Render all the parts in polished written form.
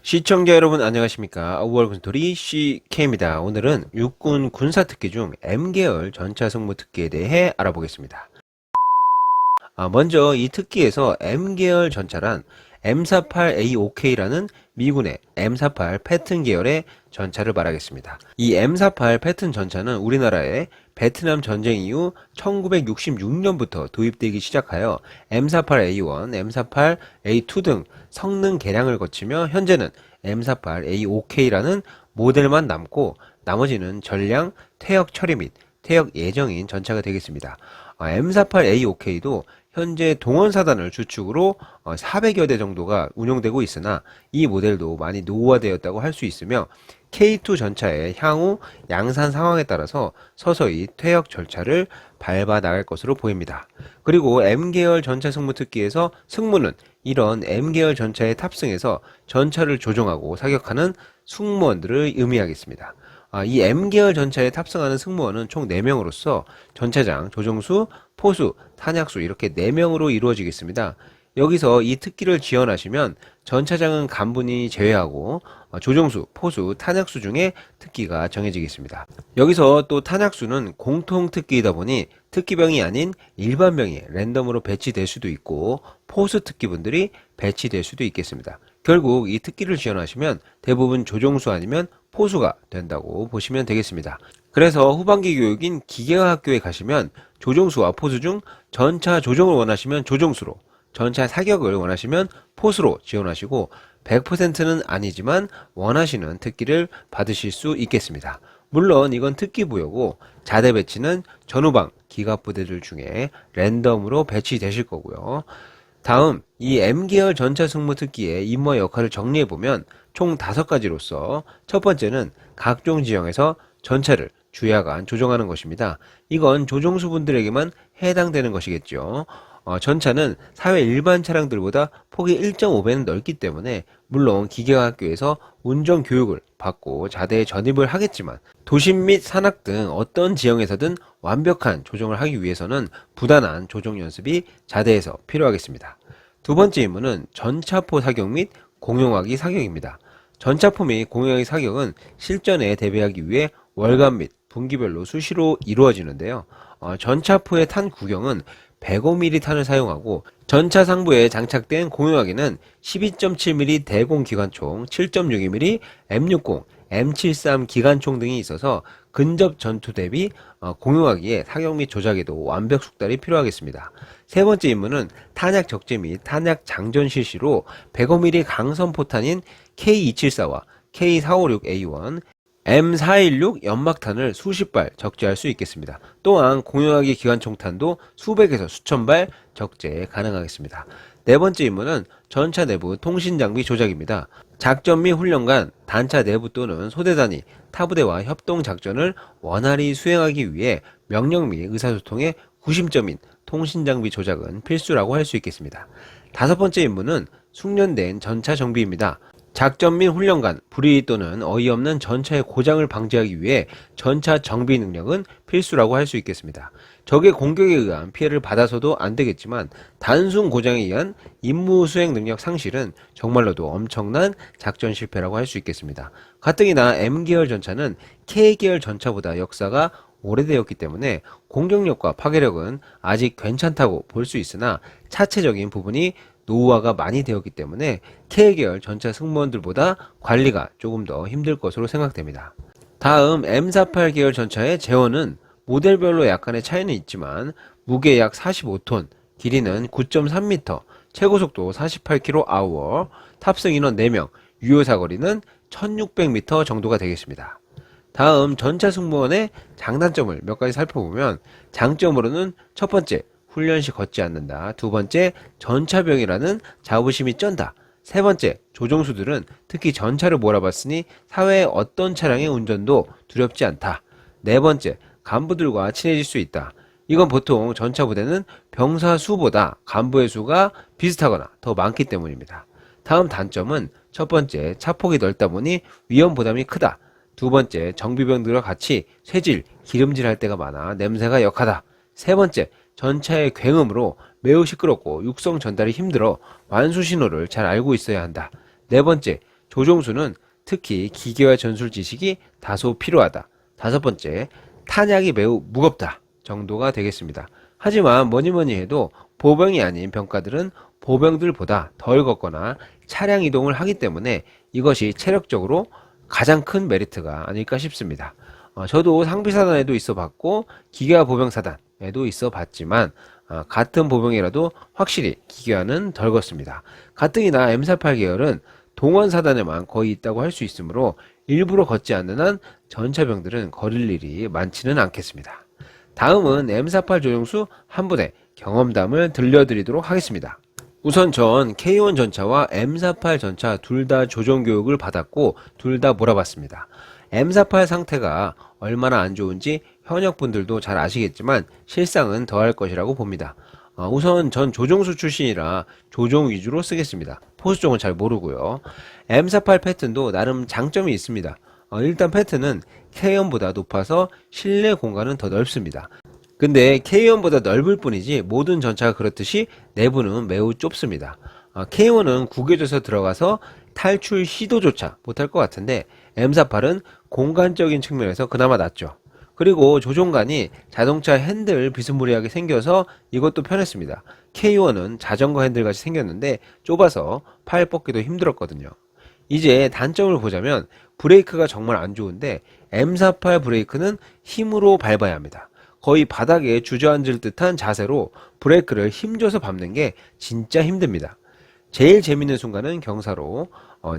시청자 여러분 안녕하십니까. 우월군토리 CK입니다. 오늘은 육군 군사특기 중 M계열 전차 승무특기에 대해 알아보겠습니다. 먼저 이 특기에서 M계열 전차란 M48A5K라는 미군의 M48 패튼 계열의 전차를 말하겠습니다. 이 M48 패튼 전차는 우리나라에 베트남 전쟁 이후 1966년부터 도입되기 시작하여 M48A1, M48A2 등 성능 개량을 거치며 현재는 M48A5K라는 모델만 남고 나머지는 전량 퇴역 처리 및 퇴역 예정인 전차가 되겠습니다. M48A5K도 현재 동원사단을 주축으로 400여 대 정도가 운용되고 있으나 이 모델도 많이 노후화되었다고 할 수 있으며 K2 전차의 향후 양산 상황에 따라서 서서히 퇴역 절차를 밟아 나갈 것으로 보입니다. 그리고 M계열 전차 승무특기에서 승무는 이런 M계열 전차에 탑승해서 전차를 조종하고 사격하는 승무원들을 의미하겠습니다. 이 M계열 전차에 탑승하는 승무원은 총 4명으로서 전차장, 조종수, 포수, 탄약수 이렇게 4명으로 이루어지겠습니다. 여기서 이 특기를 지원하시면 전차장은 간분히 제외하고 조종수, 포수, 탄약수 중에 특기가 정해지겠습니다. 여기서 또 탄약수는 공통 특기이다 보니 특기병이 아닌 일반병이 랜덤으로 배치될 수도 있고 포수 특기분들이 배치될 수도 있겠습니다. 결국 이 특기를 지원하시면 대부분 조종수 아니면 포수가 된다고 보시면 되겠습니다. 그래서 후반기 교육인 기계화학교에 가시면 조종수와 포수 중 전차 조종을 원하시면 조종수로, 전차 사격을 원하시면 포수로 지원하시고 100%는 아니지만 원하시는 특기를 받으실 수 있겠습니다. 물론 이건 특기 부여고 자대 배치는 전후방 기갑부대들 중에 랜덤으로 배치되실 거고요. 다음 이 M계열 전차 승무특기의 임무 역할을 정리해보면 총 5가지로서 첫 번째는 각종 지형에서 전차를 주야간 조종하는 것입니다. 이건 조종수분들에게만 해당되는 것이겠죠. 전차는 사회 일반 차량들보다 폭이 1.5배는 넓기 때문에 물론 기계학교에서 운전 교육을 받고 자대에 전입을 하겠지만 도심 및 산악 등 어떤 지형에서든 완벽한 조종을 하기 위해서는 부단한 조종 연습이 자대에서 필요하겠습니다. 두 번째 임무는 전차포 사격 및 공용화기 사격입니다. 전차포 및 공용화기 사격은 실전에 대비하기 위해 월간 및 분기별로 수시로 이루어지는데요. 전차포의 탄 구경은 105mm 탄을 사용하고 전차 상부에 장착된 공용화기는 12.7mm 대공 기관총, 7.62mm M60, M73 기관총 등이 있어서 근접 전투 대비 공용화기의 사격 및 조작에도 완벽 숙달이 필요하겠습니다. 세 번째 임무는 탄약 적재 및 탄약 장전 실시로 105mm 강선 포탄인 K274와 K456A1, M416 연막탄을 수십 발 적재할 수 있겠습니다. 또한 공용화기 기관총탄도 수백에서 수천 발 적재 가능하겠습니다. 네 번째 임무는 전차 내부 통신 장비 조작입니다. 작전 및 훈련 간 단차 내부 또는 소대 단위, 타부대와 협동 작전을 원활히 수행하기 위해 명령 및 의사소통의 구심점인 통신 장비 조작은 필수라고 할 수 있겠습니다. 다섯 번째 임무는 숙련된 전차 정비입니다. 작전 및 훈련 간 불의 또는 어이없는 전차의 고장을 방지하기 위해 전차 정비 능력은 필수라고 할 수 있겠습니다. 적의 공격에 의한 피해를 받아서도 안 되겠지만 단순 고장에 의한 임무 수행 능력 상실은 정말로도 엄청난 작전 실패라고 할 수 있겠습니다. 가뜩이나 M계열 전차는 K계열 전차보다 역사가 오래되었기 때문에 공격력과 파괴력은 아직 괜찮다고 볼 수 있으나 차체적인 부분이 노후화가 많이 되었기 때문에 K계열 전차 승무원들보다 관리가 조금 더 힘들 것으로 생각됩니다. 다음 M48 계열 전차의 제원은 모델별로 약간의 차이는 있지만 무게 약 45톤, 길이는 9.3m, 최고속도 48km/h, 탑승 인원 4명, 유효 사거리는 1600m 정도가 되겠습니다. 다음 전차 승무원의 장단점을 몇 가지 살펴보면 장점으로는 첫 번째, 훈련 시 걷지 않는다. 두 번째, 전차병이라는 자부심이 쩐다. 세 번째, 조종수들은 특히 전차를 몰아봤으니 사회의 어떤 차량의 운전도 두렵지 않다. 네 번째, 간부들과 친해질 수 있다. 이건 보통 전차 부대는 병사 수보다 간부의 수가 비슷하거나 더 많기 때문입니다. 다음 단점은 첫 번째, 차폭이 넓다 보니 위험 부담이 크다. 두 번째, 정비병들과 같이 쇠질, 기름질 할 때가 많아 냄새가 역하다. 세 번째, 전차의 굉음으로 매우 시끄럽고 육성 전달이 힘들어 완수 신호를 잘 알고 있어야 한다. 네 번째, 조종수는 특히 기계와 전술 지식이 다소 필요하다. 다섯 번째, 탄약이 매우 무겁다 정도가 되겠습니다. 하지만 뭐니뭐니 해도 보병이 아닌 병과들은 보병들보다 덜 걷거나 차량 이동을 하기 때문에 이것이 체력적으로 가장 큰 메리트가 아닐까 싶습니다. 저도 상비사단에도 있어 봤고 기계화 보병사단에도 있어 봤지만 같은 보병이라도 확실히 기계화는 덜 걷습니다. 가뜩이나 M48 계열은 동원사단에만 거의 있다고 할 수 있으므로 일부러 걷지 않는 한 전차병들은 거릴 일이 많지는 않겠습니다. 다음은 M48 조종수 한 분의 경험담을 들려드리도록 하겠습니다. 우선 전 K1 전차와 M48 전차 둘 다 조종 교육을 받았고 둘 다 몰아봤습니다. M48 상태가 얼마나 안 좋은지 현역분들도 잘 아시겠지만 실상은 더할 것이라고 봅니다. 우선 전 조종수 출신이라 조종 위주로 쓰겠습니다. 포수 쪽은 잘 모르고요. M48 패턴도 나름 장점이 있습니다. 일단 패턴은 K1보다 높아서 실내 공간은 더 넓습니다. 근데 K1보다 넓을 뿐이지 모든 전차가 그렇듯이 내부는 매우 좁습니다. K1은 구겨져서 들어가서 탈출 시도조차 못할 것 같은데 M48은 공간적인 측면에서 그나마 낫죠. 그리고 조종간이 자동차 핸들 비스무리하게 생겨서 이것도 편했습니다. K1은 자전거 핸들 같이 생겼는데 좁아서 팔 뻗기도 힘들었거든요. 이제 단점을 보자면 브레이크가 정말 안 좋은데 M48 브레이크는 힘으로 밟아야 합니다. 거의 바닥에 주저앉을 듯한 자세로 브레이크를 힘줘서 밟는 게 진짜 힘듭니다. 제일 재밌는 순간은 경사로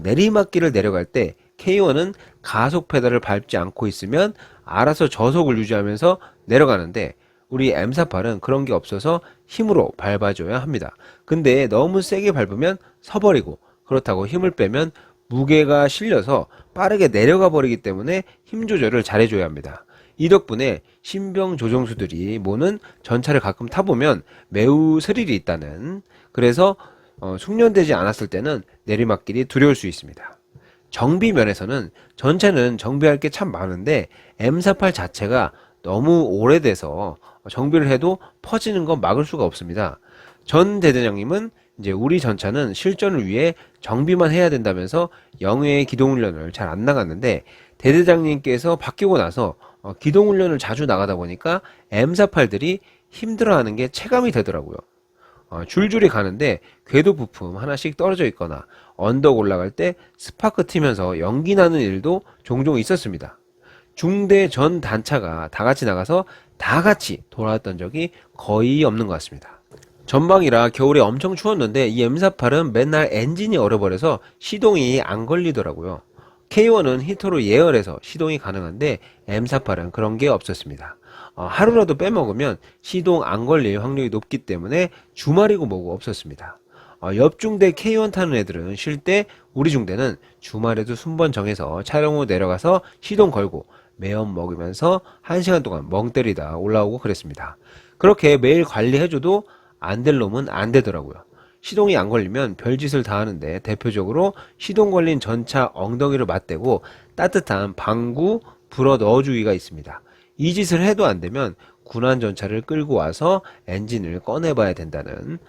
내리막길을 내려갈 때 K1은 가속 페달을 밟지 않고 있으면 알아서 저속을 유지하면서 내려가는데 우리 M48은 그런 게 없어서 힘으로 밟아줘야 합니다. 근데 너무 세게 밟으면 서버리고 그렇다고 힘을 빼면 무게가 실려서 빠르게 내려가 버리기 때문에 힘 조절을 잘해줘야 합니다. 이 덕분에 신병 조종수들이 모는 전차를 가끔 타보면 매우 스릴이 있다는, 그래서 숙련되지 않았을 때는 내리막길이 두려울 수 있습니다. 정비 면에서는 전차는 정비할 게 참 많은데 M48 자체가 너무 오래돼서 정비를 해도 퍼지는 건 막을 수가 없습니다. 전 대대장님은 이제 우리 전차는 실전을 위해 정비만 해야 된다면서 영해 기동훈련을 잘 안 나갔는데 대대장님께서 바뀌고 나서 기동훈련을 자주 나가다 보니까 M48들이 힘들어하는 게 체감이 되더라고요. 줄줄이 가는데 궤도 부품 하나씩 떨어져 있거나 언덕 올라갈 때 스파크 튀면서 연기 나는 일도 종종 있었습니다. 중대 전 단차가 다 같이 나가서 다 같이 돌아왔던 적이 거의 없는 것 같습니다. 전방이라 겨울에 엄청 추웠는데 이 M48은 맨날 엔진이 얼어버려서 시동이 안 걸리더라고요. K1은 히터로 예열해서 시동이 가능한데 M48은 그런 게 없었습니다. 하루라도 빼먹으면 시동 안 걸릴 확률이 높기 때문에 주말이고 뭐고 없었습니다. 옆 중대 K1 타는 애들은 쉴 때 우리 중대는 주말에도 순번 정해서 촬영 후 내려가서 시동 걸고 매연 먹으면서 1시간 동안 멍 때리다 올라오고 그랬습니다. 그렇게 매일 관리해줘도 안 될 놈은 안 되더라고요. 시동이 안 걸리면 별짓을 다 하는데 대표적으로 시동 걸린 전차 엉덩이를 맞대고 따뜻한 방구 불어 넣어주기가 있습니다. 이 짓을 해도 안 되면 군한 전차를 끌고 와서 엔진을 꺼내봐야 된다는,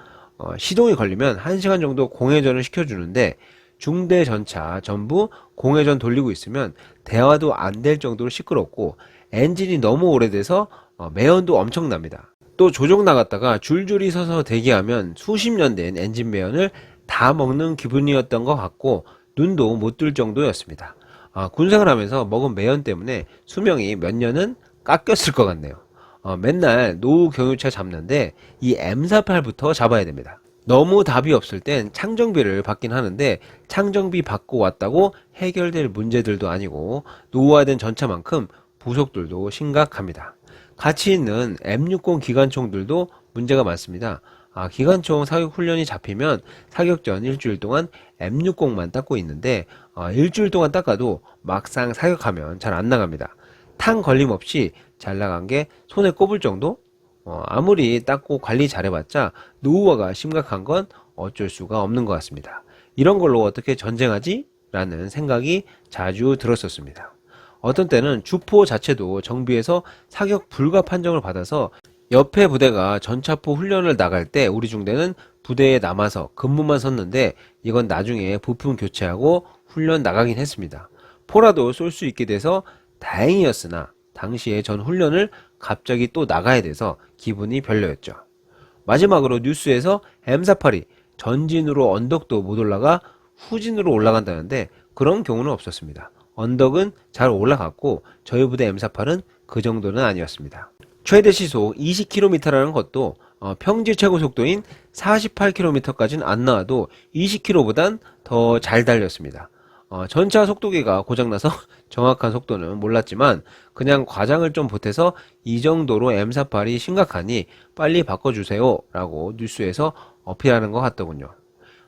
시동이 걸리면 1시간 정도 공회전을 시켜주는데 중대 전차 전부 공회전 돌리고 있으면 대화도 안 될 정도로 시끄럽고 엔진이 너무 오래돼서 매연도 엄청납니다. 또 조종 나갔다가 줄줄이 서서 대기하면 수십 년 된 엔진 매연을 다 먹는 기분이었던 것 같고 눈도 못 뜰 정도였습니다. 군생을 하면서 먹은 매연 때문에 수명이 몇 년은 깎였을 것 같네요. 맨날 노후 경유차 잡는데 이 M48부터 잡아야 됩니다. 너무 답이 없을 땐 창정비를 받긴 하는데 창정비 받고 왔다고 해결될 문제들도 아니고 노후화된 전차만큼 부속들도 심각합니다. 같이 있는 M60 기관총들도 문제가 많습니다. 기관총 사격 훈련이 잡히면 사격 전 일주일 동안 M60만 닦고 있는데 일주일 동안 닦아도 막상 사격하면 잘 안 나갑니다. 탄 걸림 없이 잘 나간 게 손에 꼽을 정도? 아무리 닦고 관리 잘해봤자 노후화가 심각한 건 어쩔 수가 없는 것 같습니다. 이런 걸로 어떻게 전쟁하지? 라는 생각이 자주 들었었습니다. 어떤 때는 주포 자체도 정비해서 사격 불가 판정을 받아서 옆에 부대가 전차포 훈련을 나갈 때 우리 중대는 부대에 남아서 근무만 섰는데 이건 나중에 부품 교체하고 훈련 나가긴 했습니다. 포라도 쏠 수 있게 돼서 다행이었으나 당시에 전 훈련을 갑자기 또 나가야 돼서 기분이 별로였죠. 마지막으로 뉴스에서 M48이 전진으로 언덕도 못 올라가 후진으로 올라간다는데 그런 경우는 없었습니다. 언덕은 잘 올라갔고 저희 부대 M48은 그 정도는 아니었습니다. 최대 시속 20km라는 것도 평지 최고 속도인 48km까지는 안 나와도 20km보단 더 잘 달렸습니다. 전차 속도계가 고장나서 정확한 속도는 몰랐지만 그냥 과장을 좀 보태서 이 정도로 M48이 심각하니 빨리 바꿔주세요 라고 뉴스에서 어필하는 것 같더군요.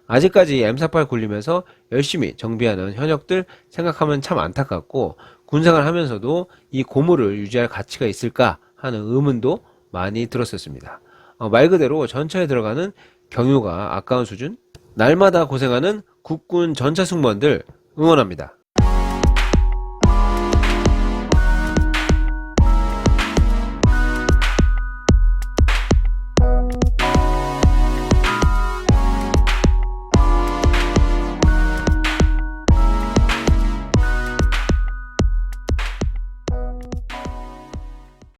아직까지 M48 굴리면서 열심히 정비하는 현역들 생각하면 참 안타깝고 군생활 하면서도 이 고무를 유지할 가치가 있을까 하는 의문도 많이 들었었습니다. 말 그대로 전차에 들어가는 경유가 아까운 수준? 날마다 고생하는 국군 전차 승무원들 응원합니다.